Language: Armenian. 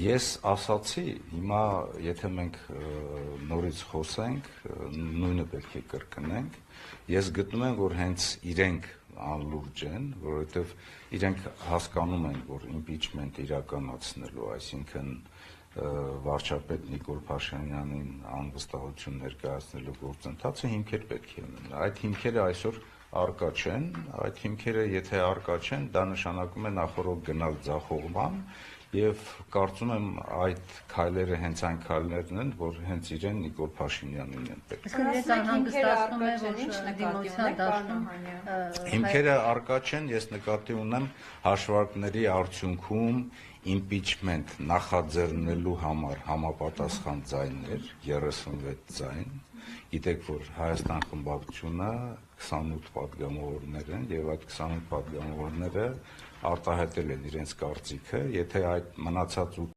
Ես ասացի, հիմա եթե մենք նորից խոսենք, նույնը պետք է կրկնենք, ես գտնում եմ, որ հենց իրենք անլուրջ են, որովհետև իրենք հասկանում են, որ impeachment իրականացնելու, այսինքն վարչապետ Նիկոլ Փաշինյանին անվստահություն ներկայացնելու գործընթացը հիմքեր պետք է ունենա։ Այդ հիմքերը այսօր առկա չեն, այդ հիմքերը եթե առկա չեն, դա նշանակում է նախորդ գնալ ձախողման եւ կարծում եմ այդ քայլերը հենց այն քայլերն են, որ հենց իրեն Նիկոլ Փաշինյանին են պետք։ Իսկ անհանգստացնում է, որ դիմության դաշտում հիմքերը առկա չեն, ես նկատի ունեմ հաշվարկների արդյունքում impeachment նախաձեռնելու համար համապատասխան ձայներ, 36 ձայն, գիտեք, որ Հայաստան խմբակցությունը 28 պատգամավորներ են եւ այդ 28 պատգամավորները արտահայտել են իրենց կարծիքը, եթե այդ մնացած